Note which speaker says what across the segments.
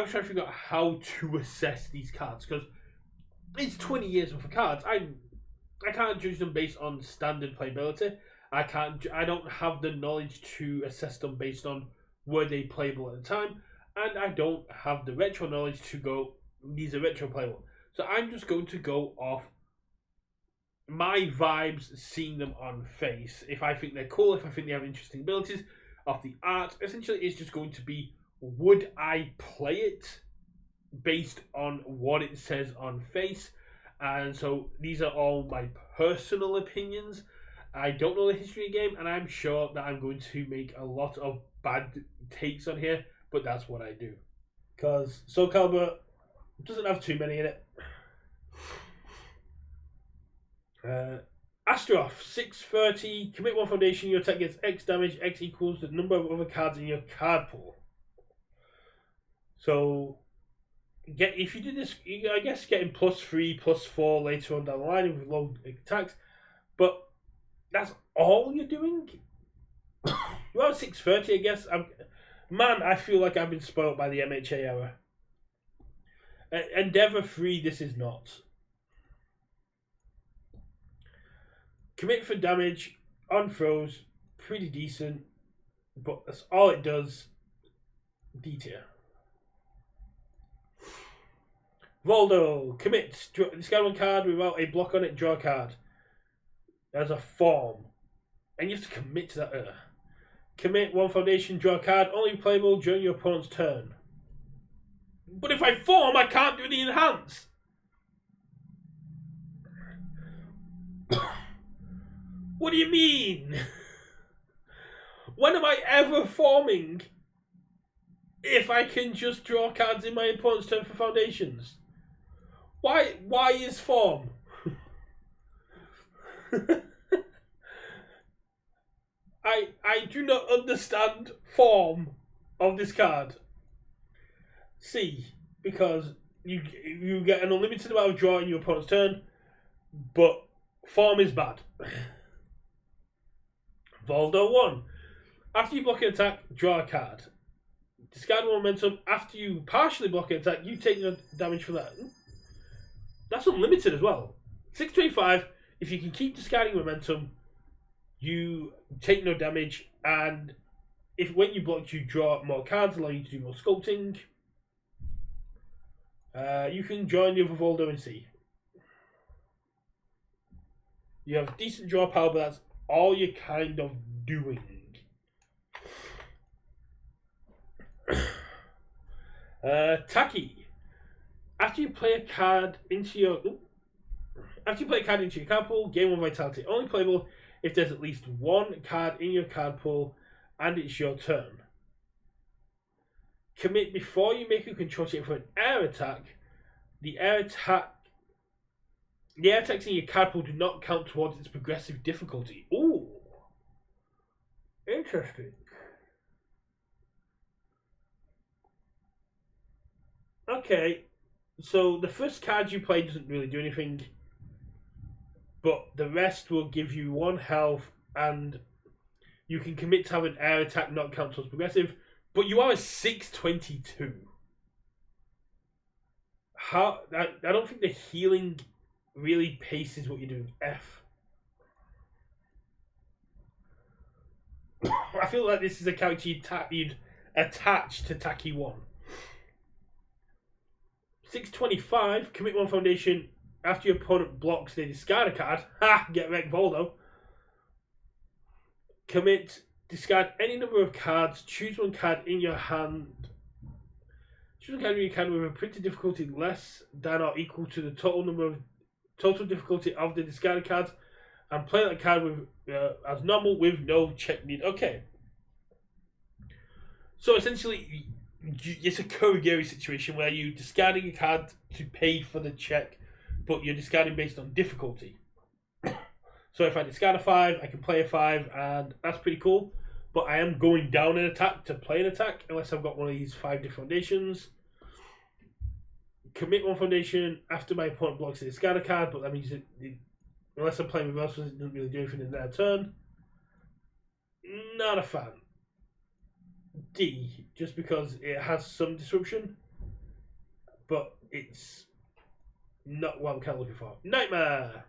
Speaker 1: I'm trying to figure out how to assess these cards because it's 20 years worth of cards. I can't judge them based on standard playability. I don't have the knowledge to assess them based on were they playable at the time, and I don't have the retro knowledge to go these are retro playable. So I'm just going to go off my vibes, seeing them on face. If I think they're cool, if I think they have interesting abilities, off the art, essentially it's just going to be would I play it based on what it says on face. And so these are all my personal opinions. I don't know the history of the game, and I'm sure that I'm going to make a lot of bad takes on here, but that's what I do. Because Soul Calibur doesn't have too many in it. Astroth, 630, commit 1 foundation, your attack gets X damage, X equals the number of other cards in your card pool. So, if you do this, I guess getting +3, +4 later on down the line with low attacks, but that's all you're doing? You have 630, I guess. I feel like I've been spoiled by the MHA era. Endeavour 3, this is not. Commit for damage on throws, pretty decent, but that's all it does. D tier. Voldo, commit, discard 1 card without a block on it, draw a card. As a form. And you have to commit to that. Commit 1 foundation, draw a card, only playable during your opponent's turn. But if I form, I can't do the enhance. What do you mean? When am I ever forming if I can just draw cards in my opponent's turn for foundations? Why is form? I do not understand form of this card. C, because you get an unlimited amount of draw in your opponent's turn, but form is bad. Voldo 1. After you block an attack, draw a card. Discard 1 momentum. After you partially block an attack, you take no damage from that. That's unlimited as well. 625. If you can keep discarding momentum, you take no damage, and if when you block, you draw more cards, allowing you to do more sculpting. You can join the other Voldo and C. You have decent draw power, but that's all you're kind of doing. Taki. After you play a card into your card pool, gain 1 vitality. Only playable if there's at least 1 card in your card pool and it's your turn. Commit before you make a control check for an air attack. The air attacks in your card pool do not count towards its progressive difficulty. Ooh. Interesting. Okay. So the first card you play doesn't really do anything, but the rest will give you 1 health, and you can commit to have an air attack not count towards progressive, but you are a 622. I don't think the healing really paces what you're doing. F. I feel like this is a character you'd attach to Taki 1. 625, commit 1 foundation. After your opponent blocks, they discard a card. Ha! Get wrecked, Voldo. Commit, discard any number of cards. Choose 1 card in your hand. Choose 1 card in your hand with a printed difficulty less than or equal to the total difficulty of the discarded cards, and play that card with as normal with no check need. Okay. So essentially, it's a Kurigiri situation where you're discarding a card to pay for the check, but you're discarding based on difficulty. So if I discard a 5, I can play a 5, and that's pretty cool. But I am going down an attack to play an attack, unless I've got one of these 5 different foundations. Commit 1 foundation after my opponent blocks a discard a card, but that means unless I'm playing Universus, it doesn't really do anything in their turn. Not a fan. D, just because it has some disruption. but it's not what I'm kind of looking for. Nightmare.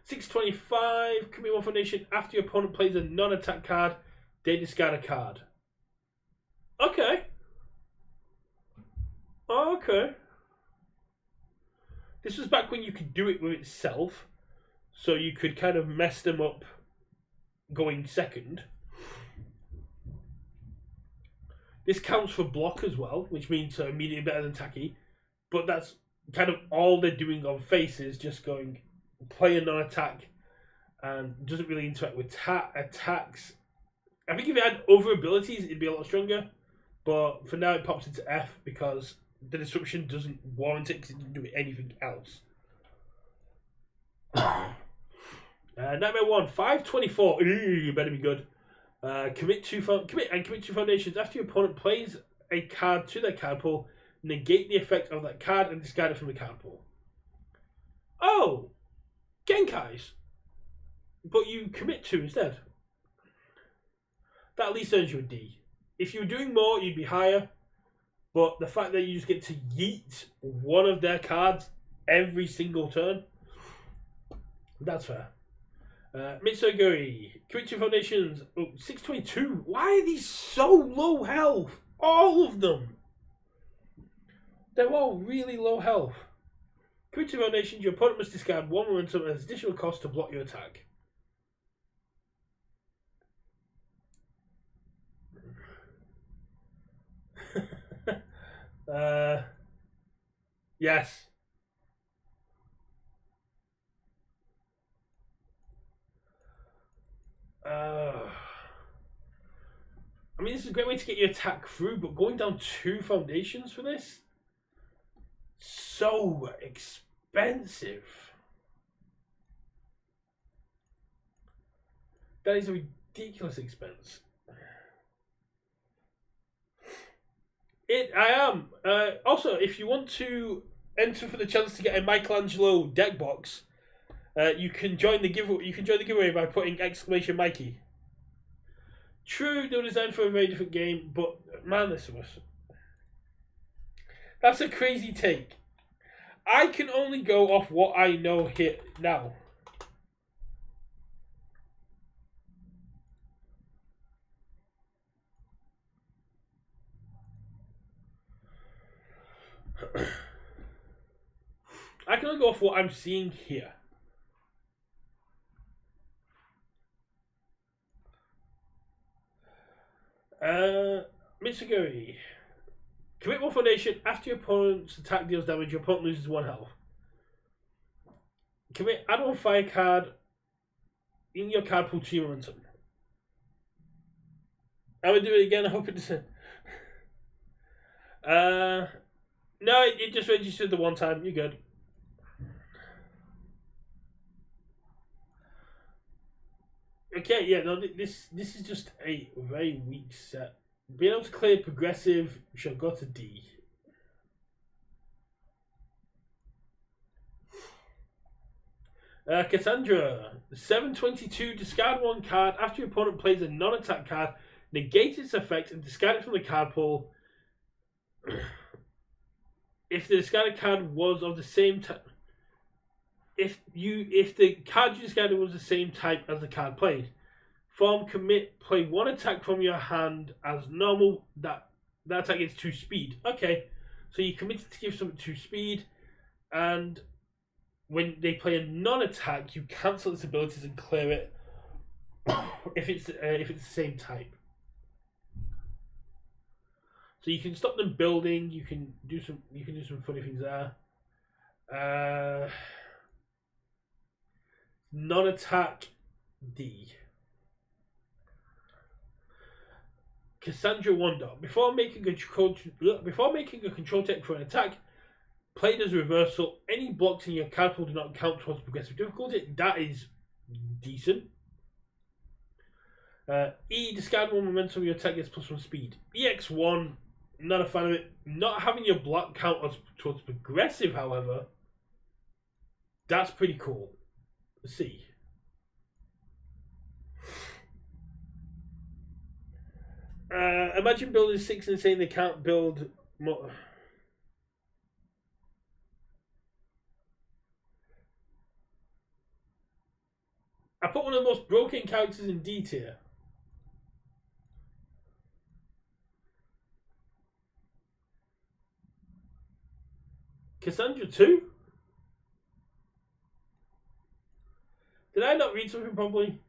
Speaker 1: 625. Commit 1 foundation after your opponent plays a non-attack card. They discard a card. Okay. Okay. This was back when you could do it with itself, so you could kind of mess them up going second. This counts for block as well, which means immediately better than tacky. But that's kind of all they're doing on face is just going play a non-attack and doesn't really interact with attacks. I think if it had other abilities, it'd be a lot stronger. But for now, it pops into F because the disruption doesn't warrant it because it didn't do anything else. Nightmare 1, 524. You better be good. Commit two foundations after your opponent plays a card to their card pool. Negate the effect of that card and discard it from the card pool. Oh, Genkai's, but you commit 2 instead. That at least earns you a D. If you were doing more, you'd be higher. But the fact that you just get to yeet one of their cards every single turn, that's fair. Mitsuguri, commit 2 foundations. Oh, 622. Why are these so low health? All of them. They're all really low health. Commit 2 foundations. Your opponent must discard 1 momentum as additional cost to block your attack. Yes. I mean, this is a great way to get your attack through, but going down 2 foundations for this? So expensive. That is a ridiculous expense. I am. Also, if you want to enter for the chance to get a Michelangelo deck box, you can join the giveaway. You can join the giveaway by putting exclamation Mikey. True, they were designed for a very different game, but man, this was. That's a crazy take. I can only go off what I know here now. I can only go off what I'm seeing here. Mitsuguri. Commit 1 foundation after your opponent's attack deals damage, your opponent loses 1 health. Commit add 1 fire card in your card pool to your momentum. I'm gonna do it again, I hope it doesn't. No, it just registered the 1 time, you're good. Okay, yeah, no, this is just a very weak set. Being able to clear progressive shall go to D. Cassandra, 722, discard 1 card after your opponent plays a non-attack card, negate its effect and discard it from the card pool. If the discarded card was of the same type, if the card you discarded was the same type as the card played, form commit, play 1 attack from your hand as normal. That attack gets 2 speed. Okay, so you committed to give something 2 speed, and when they play a non-attack, you cancel its abilities and clear it. if it's the same type. So you can stop them building. You can do some funny things there. Non-attack D. Cassandra Wonder. Before making a control check for an attack, played as a reversal. Any blocks in your card pool do not count towards progressive difficulty. That is decent. E, discard 1 momentum. Your attack gets +1 speed. EX1. Not a fan of it. Not having your block count towards progressive, however, that's pretty cool. C. Imagine building 6 and saying they can't build more. I put one of the most broken characters in D tier. Cassandra 2? Did I not read something properly?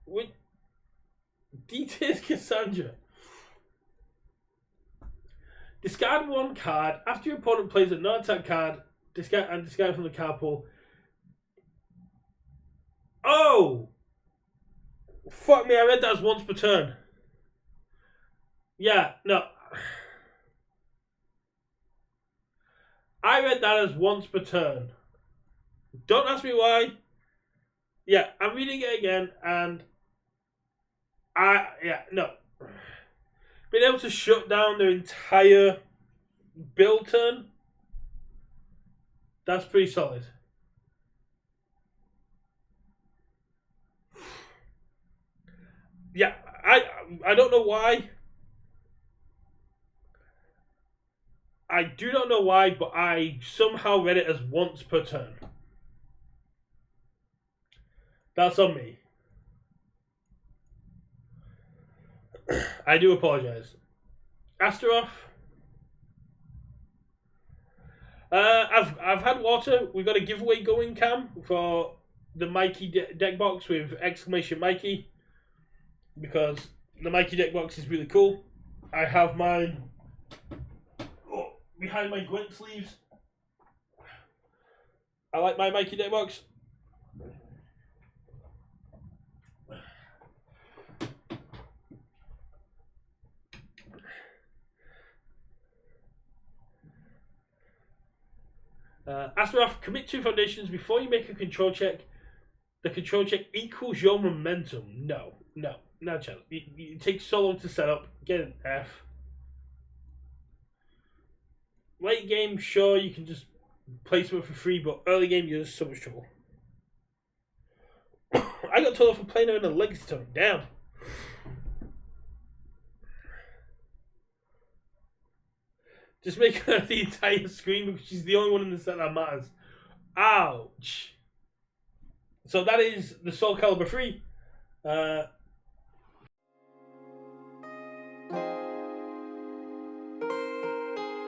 Speaker 1: With D tier's Cassandra. Discard one card. After your opponent plays a non-attack card, discard from the card pool. Oh! Fuck me, I read that as once per turn. Yeah, no. I read that as once per turn. Don't ask me why. Yeah, I'm reading it again, and no. Being able to shut down their entire build turn, that's pretty solid. Yeah, I don't know why. I do not know why, but I somehow read it as once per turn. That's on me. I do apologize. Astaroth. I've had water. We've got a giveaway going, Cam, for the Mikey deck box with exclamation Mikey, because the Mikey deck box is really cool. I have mine behind my Gwent sleeves. I like my Mikey deck box. Astaroth, commit 2 foundations before you make a control check. The control check equals your momentum. No chance. It takes so long to set up. Get an F. Late game, sure, you can just play something for free, but early game, you're just so much trouble. I got told off for playing her in a legacy tone. Damn. Just make her the entire screen because she's the only one in the set that matters. Ouch. So that is the Soul Calibur 3.